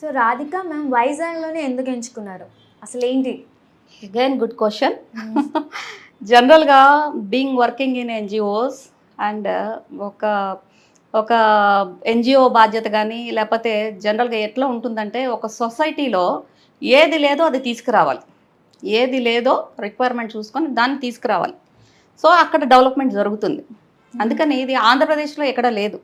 So Radhika ma'am వైజాగ్లోనే ఎందుకు ఎంచుకున్నారు, అసలు ఏంటి? Again good question. జనరల్గా being working in NGOs and ఒక ఒక ఎన్జిఓ బాధ్యత కానీ లేకపోతే జనరల్గా ఎట్లా ఉంటుందంటే ఒక సొసైటీలో ఏది లేదో అది తీసుకురావాలి, ఏది లేదో రిక్వైర్మెంట్ చూసుకొని దాన్ని తీసుకురావాలి. సో అక్కడ డెవలప్మెంట్ జరుగుతుంది. అందుకని ఇది ఆంధ్రప్రదేశ్లో ఎక్కడ లేదు.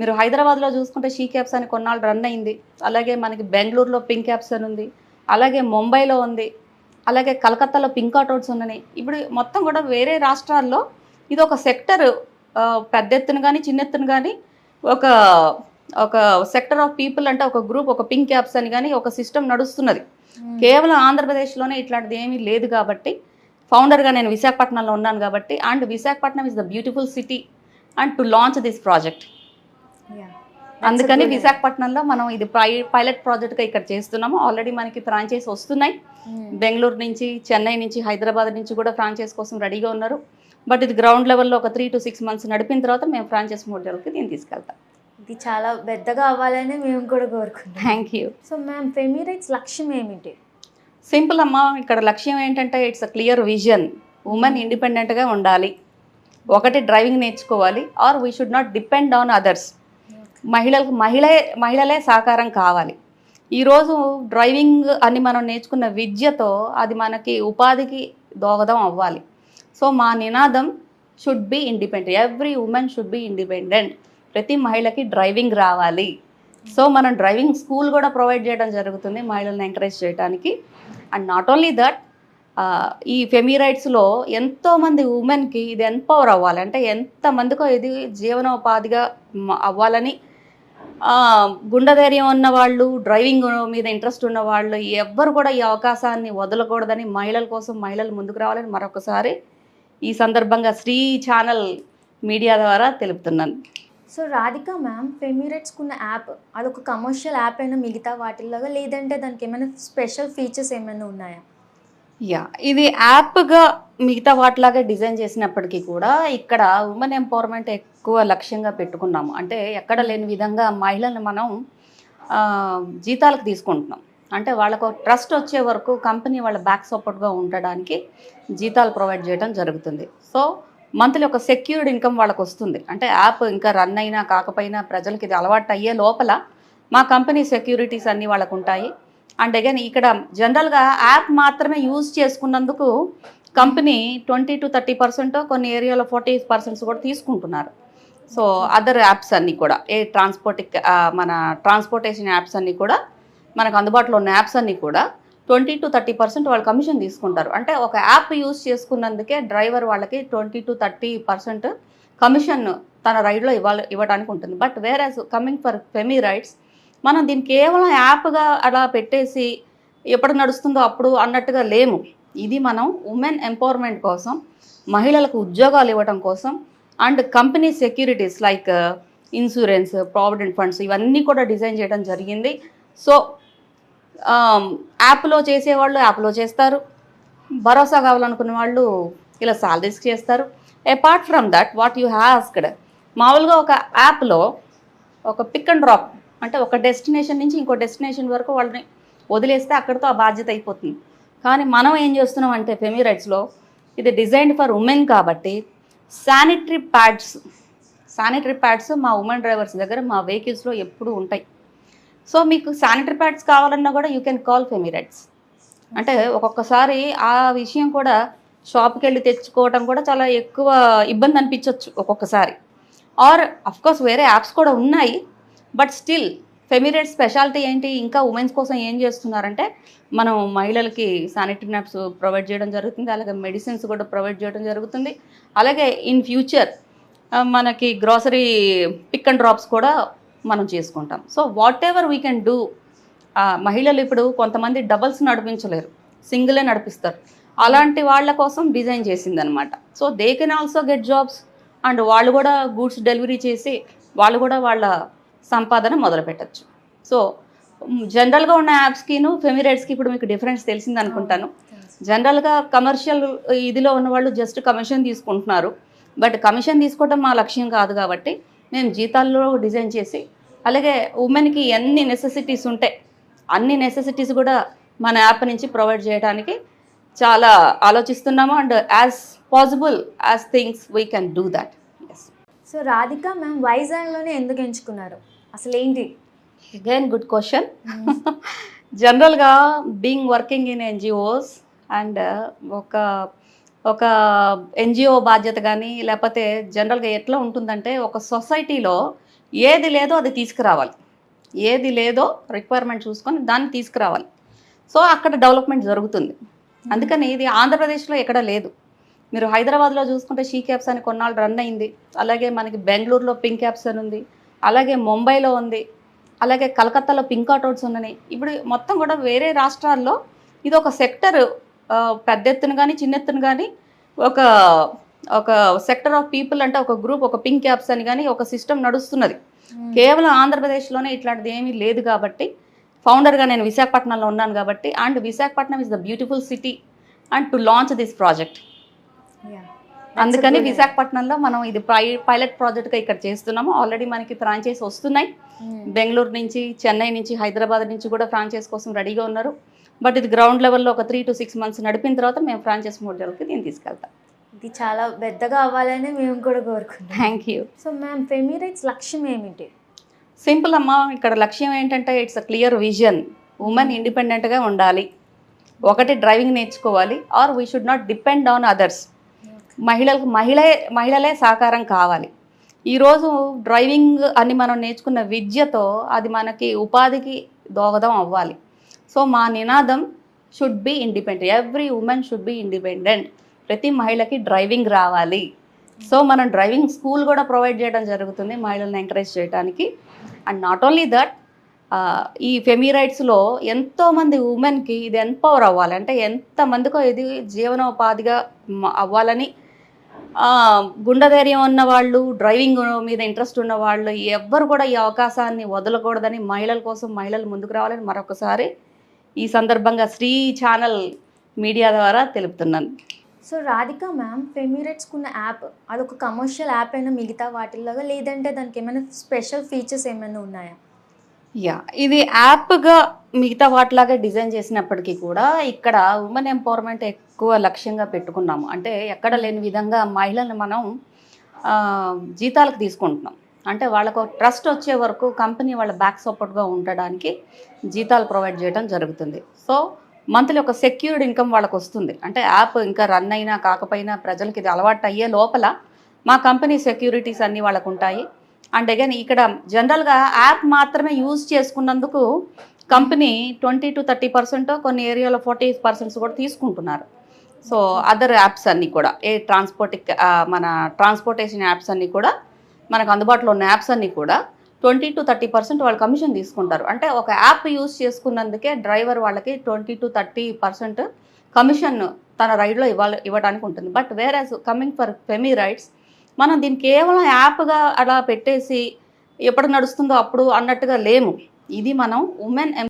మీరు హైదరాబాద్లో చూసుకుంటే షీ క్యాబ్స్ అని కొన్నాళ్ళు రన్ అయింది, అలాగే మనకి బెంగళూరులో పింక్ క్యాబ్స్ అని ఉంది, అలాగే ముంబైలో ఉంది, అలాగే కలకత్తాలో పింక్ ఆటోస్ ఉన్నాయి. ఇప్పుడు మొత్తం కూడా వేరే రాష్ట్రాల్లో ఇది ఒక సెక్టర్, పెద్ద ఎత్తున కానీ చిన్న ఎత్తున కానీ ఒక ఒక సెక్టర్ ఆఫ్ పీపుల్ అంటే ఒక గ్రూప్, ఒక పింక్ క్యాబ్స్ అని కానీ ఒక సిస్టమ్ నడుస్తున్నది. కేవలం ఆంధ్రప్రదేశ్లోనే ఇట్లాంటిది ఏమీ లేదు కాబట్టి ఫౌండర్గా నేను విశాఖపట్నంలో ఉన్నాను కాబట్టి, and Visakhapatnam is the beautiful city and to launch this project. అందుకని విశాఖపట్నంలో మనం ఇది పైలట్ ప్రాజెక్ట్గా ఇక్కడ చేస్తున్నాము. ఆల్రెడీ మనకి ఫ్రాంచైజ్ వస్తున్నాయి. బెంగళూరు నుంచి, చెన్నై నుంచి, హైదరాబాద్ నుంచి కూడా ఫ్రాంచైజ్ కోసం రెడీగా ఉన్నారు. బట్ ఇది గ్రౌండ్ లెవెల్లో ఒక 3 to 6 months నడిపిన తర్వాత మేము ఫ్రాంచైజ్ మోడల్కి దీన్ని తీసుకెళ్తాం. ఇది చాలా పెద్దగా అవ్వాలని మేము కూడా కోరుకుంటాం. Thank you. సో మ్యామ్ ఫెమిరైట్స్ లక్ష్యం ఏమిటి? సింపుల్ అమ్మా, ఇక్కడ లక్ష్యం ఏంటంటే it's a clear vision. Women ఇండిపెండెంట్గా ఉండాలి, ఒకటి డ్రైవింగ్ నేర్చుకోవాలి, or we should not depend on others. మహిళలే సహకారం కావాలి. ఈరోజు డ్రైవింగ్ అని మనం నేర్చుకున్న విద్యతో అది మనకి ఉపాధికి దోహదం అవ్వాలి. సో మా నినాదం should be independent, every women should be independent. ప్రతి మహిళకి డ్రైవింగ్ రావాలి. సో మనం డ్రైవింగ్ స్కూల్ కూడా ప్రొవైడ్ చేయడం జరుగుతుంది మహిళలను ఎంకరేజ్ చేయడానికి. అండ్ నాట్ ఓన్లీ దట్, ఈ ఫెమిరైట్స్లో ఎంతోమంది ఉమెన్కి ఇది ఎంపవర్ అవ్వాలి, అంటే ఎంతమందికో ఇది జీవనోపాధిగా అవ్వాలని గుండె ధైర్యం ఉన్న వాళ్ళు, డ్రైవింగ్ మీద ఇంట్రెస్ట్ ఉన్న వాళ్ళు ఎవ్వరు కూడా ఈ అవకాశాన్ని వదలకూడదని, మహిళల కోసం మహిళలు ముందుకు రావాలని మరొకసారి ఈ సందర్భంగా శ్రీ ఛానల్ మీడియా ద్వారా తెలుపుతున్నాను. సో రాధిక మ్యామ్, ఫెమిరైట్స్కి ఉన్న యాప్ అదొక కమర్షియల్ యాప్ అయినా మిగతా వాటిల్లాగా, లేదంటే దానికి ఏమైనా స్పెషల్ ఫీచర్స్ ఏమైనా ఉన్నాయా? యా, ఇది యాప్గా మిగతా వాటిలాగా డిజైన్ చేసినప్పటికీ కూడా ఇక్కడ ఉమెన్ ఎంపవర్మెంట్ ఎక్కువ లక్ష్యంగా పెట్టుకున్నాము. అంటే ఎక్కడ లేని విధంగా మహిళల్ని మనం జీతాలకు తీసుకుంటున్నాం. అంటే వాళ్ళకు ట్రస్ట్ వచ్చే వరకు కంపెనీ వాళ్ళ బ్యాక్ సపోర్ట్గా ఉండడానికి జీతాలు ప్రొవైడ్ చేయడం జరుగుతుంది. సో మంత్లీ ఒక సెక్యూర్డ్ ఇన్కమ్ వాళ్ళకు వస్తుంది. అంటే యాప్ ఇంకా రన్ అయినా కాకపోయినా ప్రజలకి ఇది అలవాటు అయ్యే లోపల మా కంపెనీ సెక్యూరిటీస్ అన్నీ వాళ్ళకు ఉంటాయి. అండ్ అగైన్ ఇక్కడ జనరల్గా యాప్ మాత్రమే యూజ్ చేసుకున్నందుకు కంపెనీ 20 to 30%, కొన్ని ఏరియాలో 40% కూడా తీసుకుంటున్నారు. సో అదర్ యాప్స్ అన్నీ కూడా మన ట్రాన్స్పోర్టేషన్ యాప్స్ అన్నీ కూడా మనకు అందుబాటులో ఉన్న యాప్స్ అన్నీ కూడా 20 to 30% వాళ్ళు కమిషన్ తీసుకుంటారు. అంటే ఒక యాప్ యూజ్ చేసుకున్నందుకే డ్రైవర్ వాళ్ళకి 20 to 30% కమిషన్ తన రైడ్లో ఇవ్వడానికి ఉంటుంది. బట్ వేర్ కమింగ్ ఫర్ ఫెమిరైట్స్, మనం దీన్ని కేవలం యాప్గా అలా పెట్టేసి ఎప్పుడు నడుస్తుందో అప్పుడు అన్నట్టుగా లేము. ఇది మనం ఉమెన్ ఎంపవర్మెంట్ కోసం, మహిళలకు ఉద్యోగాలు ఇవ్వడం కోసం, and company securities like insurance, provident funds ఇవన్నీ కూడా డిజైన్ చేయడం జరిగింది. సో యాప్లో చేసేవాళ్ళు యాప్లో చేస్తారు, భరోసా కావాలనుకునే వాళ్ళు ఇలా సాలరీస్ చేస్తారు. Apart from that, what you asked, మామూలుగా ఒక యాప్లో ఒక పిక్ అండ్ డ్రాప్, అంటే ఒక డెస్టినేషన్ నుంచి ఇంకో డెస్టినేషన్ వరకు వాళ్ళని వదిలేస్తే అక్కడితో ఆ బాధ్యత అయిపోతుంది. కానీ మనం ఏం చేస్తున్నాం అంటే ఫెమిరైట్స్లో ఇది డిజైన్డ్ ఫర్ ఉమెన్ కాబట్టి శానిటరీ ప్యాడ్స్ మా ఉమెన్ డ్రైవర్స్ దగ్గర మా వెహికల్స్లో ఎప్పుడూ ఉంటాయి. సో మీకు శానిటరీ ప్యాడ్స్ కావాలన్నా కూడా యూ కెన్ కాల్ ఫెమిరైట్స్. అంటే ఒక్కొక్కసారి ఆ విషయం కూడా షాప్కి వెళ్ళి తెచ్చుకోవడం కూడా చాలా ఎక్కువ ఇబ్బంది అనిపించవచ్చు ఒక్కొక్కసారి. ఆర్ అఫ్కోర్స్ వేరే యాప్స్ కూడా ఉన్నాయి, బట్ స్టిల్ ఫెమిరైట్స్ స్పెషాలిటీ ఏంటి, ఇంకా ఉమెన్స్ కోసం ఏం చేస్తున్నారంటే మనం మహిళలకి శానిటరీ నాప్స్ ప్రొవైడ్ చేయడం జరుగుతుంది, అలాగే మెడిసిన్స్ కూడా ప్రొవైడ్ చేయడం జరుగుతుంది. అలాగే ఇన్ ఫ్యూచర్ మనకి గ్రాసరీ పిక్ అండ్ డ్రాప్స్ కూడా మనం చేసుకుంటాం. So what ever we can do. మహిళలు ఇప్పుడు కొంతమంది డబల్స్ నడిపించలేరు, సింగిలే నడిపిస్తారు. అలాంటి వాళ్ళ కోసం డిజైన్ చేసిందనమాట. So they can also get jobs, and వాళ్ళు కూడా గూడ్స్ డెలివరీ చేసి వాళ్ళు కూడా వాళ్ళ సంపాదన మొదలు పెట్టచ్చు. సో జనరల్గా ఉన్న యాప్స్కిను ఫెమిరైట్స్కి ఇప్పుడు మీకు డిఫరెన్స్ తెలిసింది అనుకుంటాను. జనరల్గా కమర్షియల్ ఇదిలో ఉన్న వాళ్ళు జస్ట్ కమిషన్ తీసుకుంటున్నారు, బట్ కమిషన్ తీసుకోవడం మా లక్ష్యం కాదు కాబట్టి మేము జీతాల్లో డిజైన్ చేసి, అలాగే ఉమెన్కి ఎన్ని నెసెసిటీస్ ఉంటాయి అన్ని నెసెసిటీస్ కూడా మన యాప్ నుంచి ప్రొవైడ్ చేయడానికి చాలా ఆలోచిస్తున్నాము. And as possible as things we can do that. Yes. So Radhika ma'am వైజాగ్లోనే ఎందుకు ఎంచుకున్నారు, అసలు ఏంటి? Again good question. జనరల్గా being working in NGOs and ఒక ఎన్జిఓ బాధ్యత కానీ లేకపోతే జనరల్గా ఎట్లా ఉంటుందంటే ఒక సొసైటీలో ఏది లేదో అది తీసుకురావాలి, ఏది లేదో రిక్వైర్మెంట్ చూసుకొని దాన్ని తీసుకురావాలి. సో అక్కడ డెవలప్మెంట్ జరుగుతుంది. అందుకని ఇది ఆంధ్రప్రదేశ్లో ఎక్కడ లేదు. మీరు హైదరాబాద్లో చూసుకుంటే షీ క్యాబ్స్ అని కొన్నాళ్ళు రన్ అయింది, అలాగే మనకి బెంగళూరులో పింక్ క్యాబ్స్ అని ఉంది, అలాగే ముంబైలో ఉంది, అలాగే కలకత్తాలో పింక్ ఆటోస్ ఉన్నాయి. ఇప్పుడు మొత్తం కూడా వేరే రాష్ట్రాల్లో ఇది ఒక సెక్టర్, పెద్ద ఎత్తున కానీ చిన్న ఎత్తున కానీ ఒక సెక్టర్ ఆఫ్ పీపుల్ అంటే ఒక గ్రూప్, ఒక పింక్ క్యాబ్స్ అని కానీ ఒక సిస్టమ్ నడుస్తున్నది. కేవలం ఆంధ్రప్రదేశ్లోనే ఇట్లాంటిది ఏమీ లేదు కాబట్టి ఫౌండర్గా నేను విశాఖపట్నంలో ఉన్నాను కాబట్టి, and Visakhapatnam is the beautiful city and to launch this project. అందుకని విశాఖపట్నంలో మనం ఇది పైలట్ ప్రాజెక్ట్గా ఇక్కడ చేస్తున్నాము. ఆల్రెడీ మనకి ఫ్రాంచైజ్ వస్తున్నాయి. బెంగళూరు నుంచి, చెన్నై నుంచి, హైదరాబాద్ నుంచి కూడా ఫ్రాంచైజ్ కోసం రెడీగా ఉన్నారు. బట్ ఇది గ్రౌండ్ లెవెల్లో ఒక 3 to 6 months నడిపిన తర్వాత మేము ఫ్రాంచైజ్ మోడల్కి దీన్ని తీసుకెళ్తాం. ఇది చాలా పెద్దగా అవ్వాలని మేము కూడా కోరుకుంటాం. Thank you. సో మ్యామ్ ఫెమిరైట్స్ లక్ష్యం ఏమిటి? సింపుల్ అమ్మా, ఇక్కడ లక్ష్యం ఏంటంటే it's a clear vision. Women ఇండిపెండెంట్గా ఉండాలి, ఒకటి డ్రైవింగ్ నేర్చుకోవాలి, or we should not depend on others. మహిళలే సహకారం కావాలి. ఈరోజు డ్రైవింగ్ అని మనం నేర్చుకున్న విద్యతో అది మనకి ఉపాధికి దోహదం అవ్వాలి. సో మా నినాదం should be independent, every women should be independent. ప్రతి మహిళకి డ్రైవింగ్ రావాలి. సో మనం డ్రైవింగ్ స్కూల్ కూడా ప్రొవైడ్ చేయడం జరుగుతుంది మహిళలను ఎంకరేజ్ చేయడానికి. అండ్ నాట్ ఓన్లీ దట్, ఈ ఫెమిరైట్స్లో ఎంతోమంది ఉమెన్కి ఇది ఎంపవర్ అవ్వాలి, అంటే ఎంతమందికో ఇది జీవనోపాధిగా అవ్వాలని గుండె ధైర్యం ఉన్న వాళ్ళు, డ్రైవింగ్ మీద ఇంట్రెస్ట్ ఉన్న వాళ్ళు ఎవ్వరు కూడా ఈ అవకాశాన్ని వదలకూడదని, మహిళల కోసం మహిళలు ముందుకు రావాలని మరొకసారి ఈ సందర్భంగా శ్రీ ఛానల్ మీడియా ద్వారా తెలుపుతున్నాను. సో రాధిక మ్యామ్ ఫెమిరైట్స్కి ఉన్న యాప్ అదొక కమర్షియల్ యాప్ అయినా మిగతా వాటిల్లాగా, లేదంటే దానికి ఏమైనా స్పెషల్ ఫీచర్స్ ఏమైనా ఉన్నాయా? యా, ఇది యాప్గా మిగతా వాటిలాగా డిజైన్ చేసినప్పటికీ కూడా ఇక్కడ ఉమెన్ ఎంపవర్మెంట్ ఎక్కువ లక్ష్యంగా పెట్టుకున్నాము. అంటే ఎక్కడ లేని విధంగా మహిళలను మనం జీతాలకు తీసుకుంటున్నాం. అంటే వాళ్ళకు ట్రస్ట్ వచ్చే వరకు కంపెనీ వాళ్ళ బ్యాక్ సపోర్ట్గా ఉండడానికి జీతాలు ప్రొవైడ్ చేయడం జరుగుతుంది. సో మంత్లీ ఒక సెక్యూర్డ్ ఇన్కమ్ వాళ్ళకు వస్తుంది. అంటే యాప్ ఇంకా రన్ అయినా కాకపోయినా ప్రజలకి ఇది అలవాటు అయ్యే లోపల మా కంపెనీ సెక్యూరిటీస్ అన్నీ వాళ్ళకు ఉంటాయి. అండ్ అగైన్ ఇక్కడ జనరల్గా యాప్ మాత్రమే యూజ్ చేసుకున్నందుకు కంపెనీ 20 to 30%, కొన్ని ఏరియాలో 40% కూడా తీసుకుంటున్నారు. సో అదర్ యాప్స్ అన్నీ కూడా మన ట్రాన్స్పోర్టేషన్ యాప్స్ అన్నీ కూడా మనకు అందుబాటులో ఉన్న యాప్స్ అన్నీ కూడా 20 to 30% వాళ్ళు కమిషన్ తీసుకుంటారు. అంటే ఒక యాప్ యూజ్ చేసుకున్నందుకే డ్రైవర్ వాళ్ళకి 20 to 30% కమిషన్ తన రైడ్లో ఇవ్వడానికి ఉంటుంది. బట్ వేర్ కమింగ్ ఫర్ ఫెమిరైట్స్ మనం దీన్ని కేవలం యాప్గా అలా పెట్టేసి ఎప్పుడు నడుస్తుందో అప్పుడు అన్నట్టుగా లేము. ఇది మనం ఉమెన్